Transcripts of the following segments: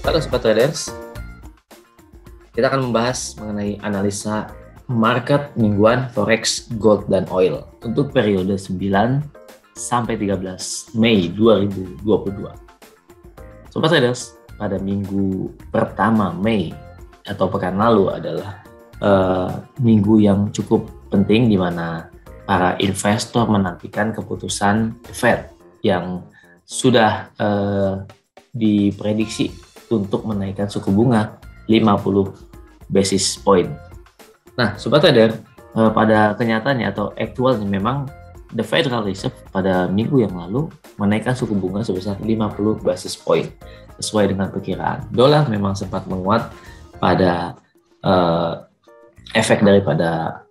Halo Sobat Traders, kita akan membahas mengenai analisa market mingguan Forex, Gold, dan Oil untuk periode 9 sampai 13 Mei 2022. Sobat Traders, pada minggu pertama Mei atau pekan lalu adalah minggu yang cukup penting di mana para investor menantikan keputusan Fed yang sudah diprediksi untuk menaikkan suku bunga 50 basis point. Nah, Sobat Trader, pada kenyataannya atau aktualnya memang The Federal Reserve pada minggu yang lalu menaikkan suku bunga sebesar 50 basis point sesuai dengan perkiraan. Dolar memang sempat menguat pada efek daripada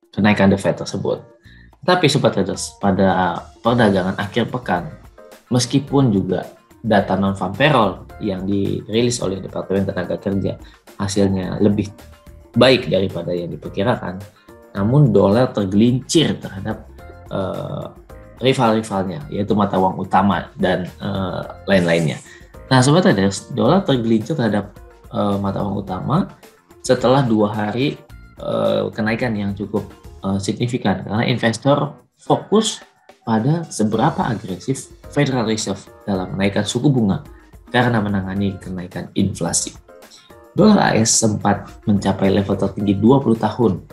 kenaikan The Fed tersebut. Tapi Sobat Traders, pada perdagangan akhir pekan, meskipun juga data non-farm payroll yang dirilis oleh Departemen Tenaga Kerja hasilnya lebih baik daripada yang diperkirakan, namun dolar tergelincir terhadap rival-rivalnya, yaitu mata uang utama dan lain-lainnya. Nah, Sobat Traders, dolar tergelincir terhadap mata uang utama setelah 2 hari kenaikan yang cukup signifikan, karena investor fokus pada seberapa agresif Federal Reserve dalam menaikkan suku bunga karena menangani kenaikan inflasi. Dolar AS sempat mencapai level tertinggi 20 tahun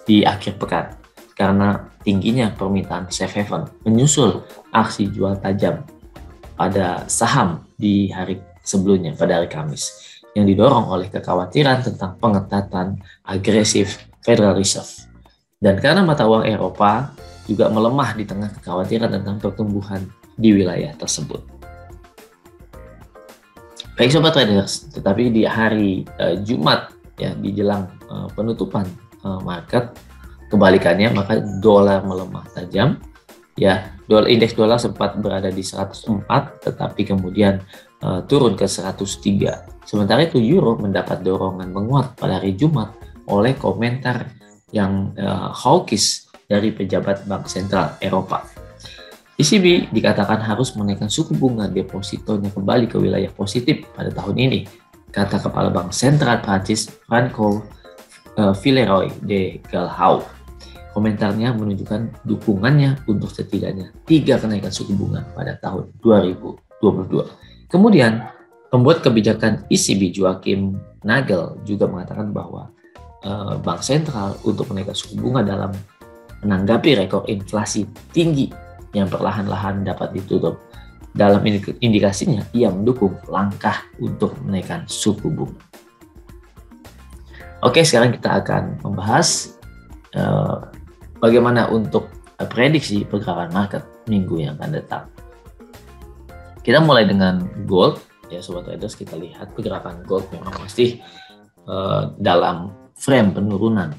di akhir pekan karena tingginya permintaan safe haven menyusul aksi jual tajam pada saham di hari sebelumnya pada hari Kamis yang didorong oleh kekhawatiran tentang pengetatan agresif Federal Reserve. Dan karena mata uang Eropa juga melemah di tengah kekhawatiran tentang pertumbuhan di wilayah tersebut. Baik Sobat Traders, tetapi di hari Jumat ya di jelang penutupan market, kebalikannya maka dolar melemah tajam. Ya, indeks dolar sempat berada di 104 tetapi kemudian turun ke 103. Sementara itu euro mendapat dorongan menguat pada hari Jumat oleh komentar yang hawkish dari pejabat Bank Sentral Eropa. ECB dikatakan harus menaikkan suku bunga depositonya kembali ke wilayah positif pada tahun ini, kata Kepala Bank Sentral Prancis Franco Villeroy de Galhau. Komentarnya menunjukkan dukungannya untuk setidaknya 3 kenaikan suku bunga pada tahun 2022. Kemudian, pembuat kebijakan ECB Joachim Nagel juga mengatakan bahwa Bank Sentral untuk menaikkan suku bunga dalam menanggapi rekor inflasi tinggi yang perlahan-lahan dapat ditutup. Dalam indikasinya, ia mendukung langkah untuk menaikkan suku bunga. Oke, sekarang kita akan membahas bagaimana untuk prediksi pergerakan market minggu yang akan datang. Kita mulai dengan gold, ya Sobat Traders. Kita lihat pergerakan gold memang masih dalam frame penurunan.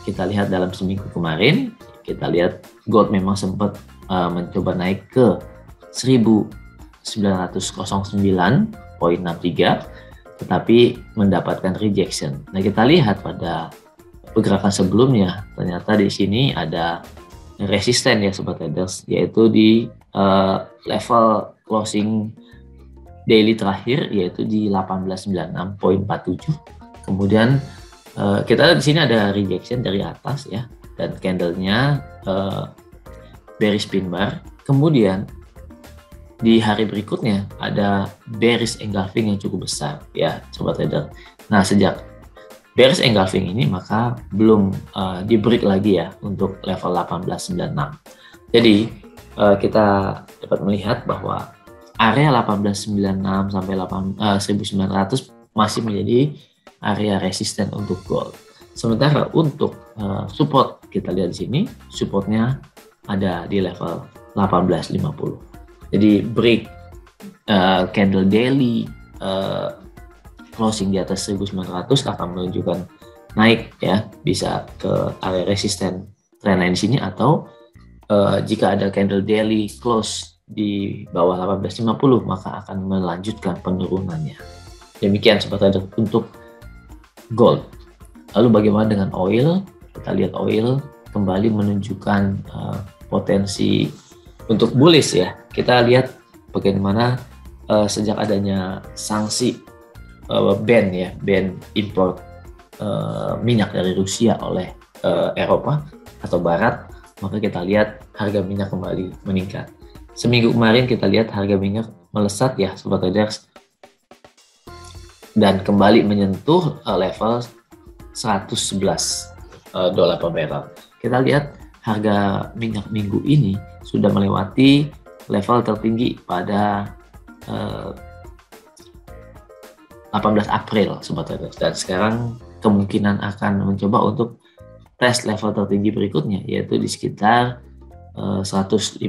Kita lihat dalam seminggu kemarin, kita lihat gold memang sempat mencoba naik ke 1909.63 tetapi mendapatkan rejection. Nah, kita lihat pada pergerakan sebelumnya ternyata di sini ada resisten ya Sobat Traders, yaitu di level closing daily terakhir yaitu di 1896.47. Kemudian kita lihat di sini ada rejection dari atas ya, dan candlenya bearish pin bar. Kemudian di hari berikutnya ada bearish engulfing yang cukup besar ya Sobat Trader. Nah, sejak bearish engulfing ini maka belum di break lagi ya untuk level 1896. Jadi kita dapat melihat bahwa area 1896 sampai 1900 masih menjadi area resisten untuk gold. Sementara untuk support, kita lihat di sini supportnya ada di level 1850. Jadi break candle daily closing di atas 1900 akan menunjukkan naik ya, bisa ke area resisten trendline di sini, atau jika ada candle daily close di bawah 1850 maka akan melanjutkan penurunannya. Demikian Sobat Trader untuk gold. Lalu bagaimana dengan oil? Kita lihat oil kembali menunjukkan potensi untuk bullish ya. Kita lihat bagaimana sejak adanya sanksi ban impor minyak dari Rusia oleh Eropa atau Barat, maka kita lihat harga minyak kembali meningkat. Seminggu kemarin kita lihat harga minyak melesat ya Sobat Traders, dan kembali menyentuh level 111 dolar per barrel. Kita lihat harga minyak minggu ini sudah melewati level tertinggi pada 18 April Sobat Traders, dan sekarang kemungkinan akan mencoba untuk tes level tertinggi berikutnya, yaitu di sekitar 115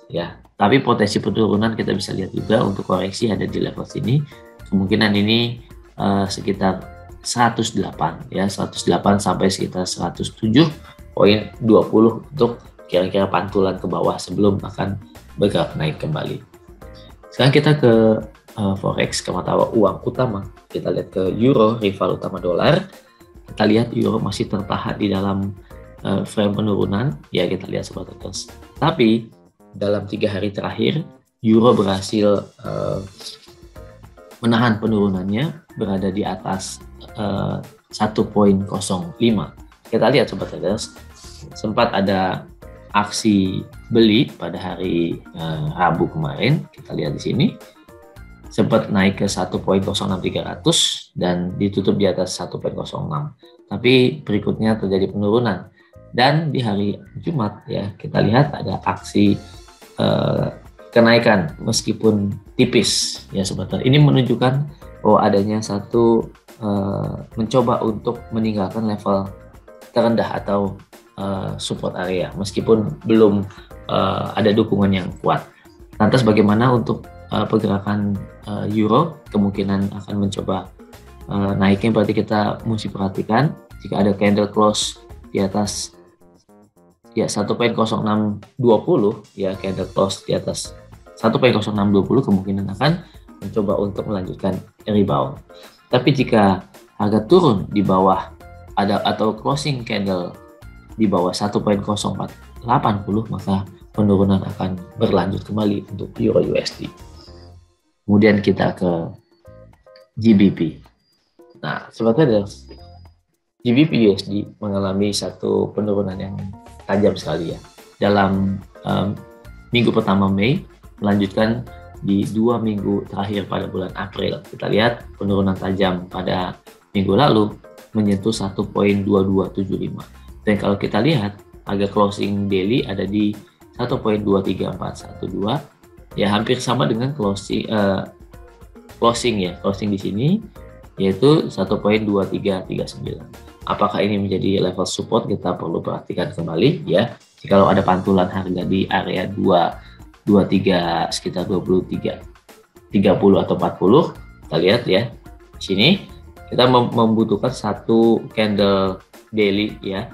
ya. Tapi potensi penurunan kita bisa lihat juga untuk koreksi ada di level sini. Kemungkinan ini sekitar 108 ya, 108 sampai sekitar 107.20 untuk kira-kira pantulan ke bawah sebelum akan bergerak naik kembali. Sekarang kita ke forex, ke mata uang utama. Kita lihat ke euro, rival utama dolar. Kita lihat euro masih tertahan di dalam frame penurunan ya, kita lihat Sobat Traders. Tapi dalam 3 hari terakhir euro berhasil menahan penurunannya berada di atas 1.05. Kita lihat Sobat Traders, sempat ada aksi beli pada hari Rabu kemarin. Kita lihat di sini sempat naik ke 1.06300 dan ditutup di atas 1.06. Tapi berikutnya terjadi penurunan. Dan di hari Jumat ya, kita lihat ada aksi kenaikan meskipun tipis ya Sobat. Ini menunjukkan bahwa adanya satu mencoba untuk meninggalkan level terendah atau support area meskipun belum ada dukungan yang kuat. Lantas bagaimana untuk pergerakan euro? Kemungkinan akan mencoba naiknya, berarti kita mesti perhatikan jika ada candle close di atas ya 1.0620 ya, candle close di atas 1.0620 kemungkinan akan mencoba untuk melanjutkan rebound. Tapi jika harga turun di bawah atau closing candle di bawah 1.0480, maka penurunan akan berlanjut kembali untuk euro USD. Kemudian kita ke GBP. Nah, Sobat Traders, GBP USD mengalami satu penurunan yang tajam sekali ya. Dalam minggu pertama Mei, melanjutkan di 2 minggu terakhir pada bulan April. Kita lihat penurunan tajam pada minggu lalu menyentuh 1.2275. Dan kalau kita lihat harga closing daily ada di 1.23412 ya, hampir sama dengan closing di sini yaitu 1.2339. Apakah ini menjadi level support? Kita perlu perhatikan kembali ya. Jika ada pantulan harga di area 23 sekitar 23 30 atau 40, kita lihat ya di sini kita membutuhkan satu candle daily ya.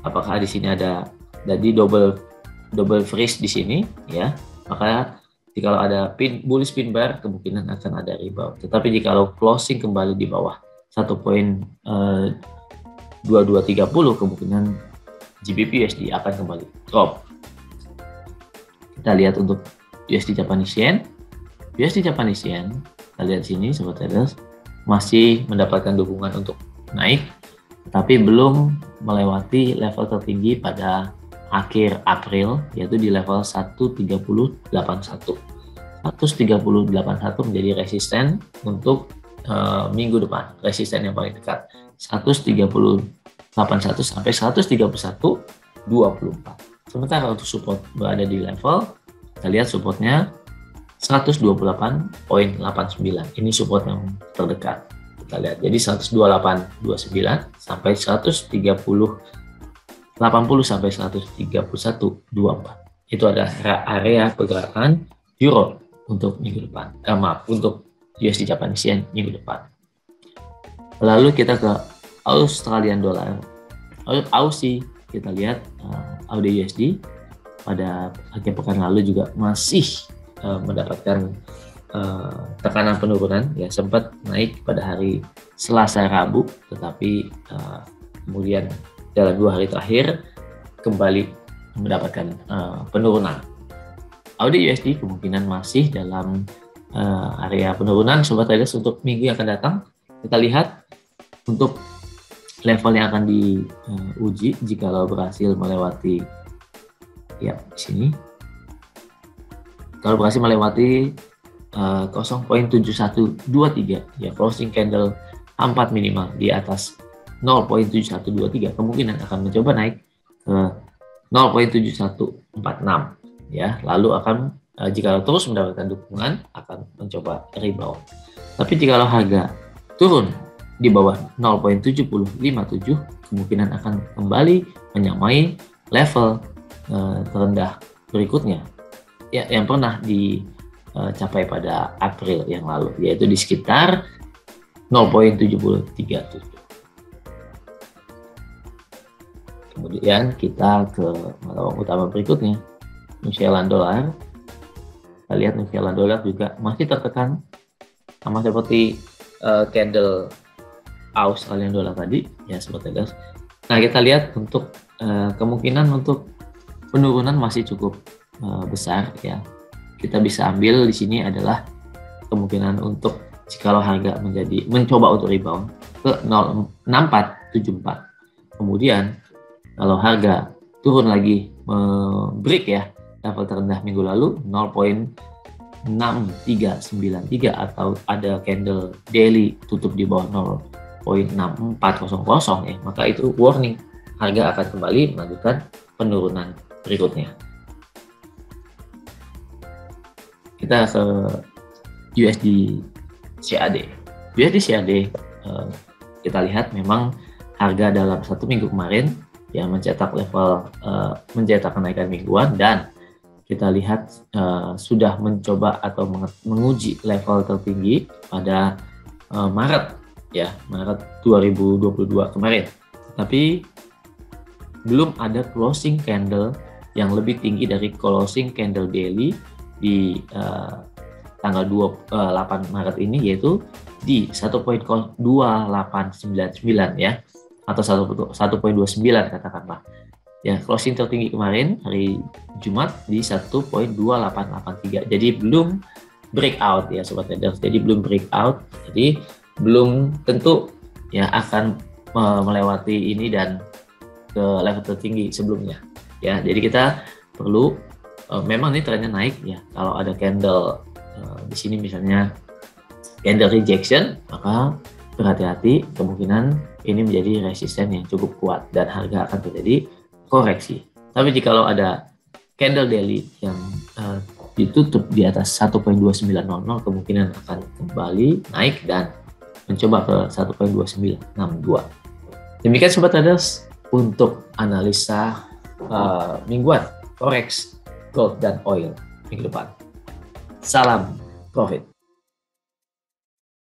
Apakah di sini ada jadi double freeze di sini ya, maka jika ada bullish pin bar kemungkinan akan ada rebound. Tetapi jika closing kembali di bawah 1.2230 kemungkinan GBP USD akan kembali drop. Kita lihat untuk USD Japanese Yen. USD Japanese Yen, kita lihat sini Sobat Traders, masih mendapatkan dukungan untuk naik, tapi belum melewati level tertinggi pada akhir April, yaitu di level 13081. 13081 menjadi resisten untuk minggu depan, resisten yang paling dekat 13081 sampai 13124. Sementara untuk support berada di level, kita lihat supportnya 128.89. Ini support yang terdekat. Kita lihat, jadi 128.29 sampai 180 sampai 131.24. Itu ada area pergerakan euro untuk minggu depan. Untuk USD Japanese Yen minggu depan. Lalu kita ke Australian Dollar. Aussie, kita lihat AUD USD pada akhir pekan lalu juga masih mendapatkan tekanan penurunan ya, sempat naik pada hari Selasa Rabu, tetapi kemudian dalam 2 hari terakhir kembali mendapatkan penurunan. AUD USD kemungkinan masih dalam area penurunan sobat traders untuk minggu yang akan datang. Kita lihat untuk level yang akan diuji jikalau berhasil melewati ya di sini. Kalau berhasil melewati 0.7123 ya, closing candle 4 minimal di atas 0.7123, kemungkinan akan mencoba naik ke 0.7146 ya, lalu akan jika terus mendapatkan dukungan akan mencoba rebound. Tapi jika harga turun di bawah 0.7057, kemungkinan akan kembali menyamai level terendah berikutnya ya, yang pernah dicapai pada April yang lalu, yaitu di sekitar 0.7037. Kemudian kita ke mata uang utama berikutnya, New Zealand dollar. Kita lihat New Zealand dollar juga masih tertekan sama seperti candle Australian dollar tadi ya sobat traders. Nah, kita lihat untuk kemungkinan untuk penurunan masih cukup besar ya. Kita bisa ambil di sini adalah kemungkinan untuk jikalau harga mencoba untuk rebound ke 0.6474. Kemudian kalau harga turun lagi break ya level terendah minggu lalu 0.6393 atau ada candle daily tutup di bawah 0.6400 ya, maka itu warning harga akan kembali melanjutkan penurunan berikutnya. Kita ke USD CAD. USD CAD kita lihat memang harga dalam satu minggu kemarin ya mencetak kenaikan mingguan, dan kita lihat sudah mencoba atau menguji level tertinggi pada Maret 2022 kemarin. Tapi belum ada closing candle yang lebih tinggi dari closing candle daily di tanggal 8 Maret ini, yaitu di 1.2899 ya, atau 1.29 katakanlah. Ya, closing tertinggi kemarin hari Jumat di 1.2883. Jadi belum breakout ya sobat traders. Jadi belum breakout. Jadi belum tentu ya akan melewati ini dan ke level tertinggi sebelumnya. Ya, jadi kita perlu memang ini trennya naik ya. Kalau ada candle di sini misalnya candle rejection, maka berhati-hati, kemungkinan ini menjadi resisten yang cukup kuat dan harga akan terjadi koreksi. Tapi jika ada candle daily yang ditutup di atas 1.2900, kemungkinan akan kembali naik dan mencoba ke 1.2962. Demikian sobat traders untuk analisa mingguan forex, gold dan oil minggu depan. Salam profit.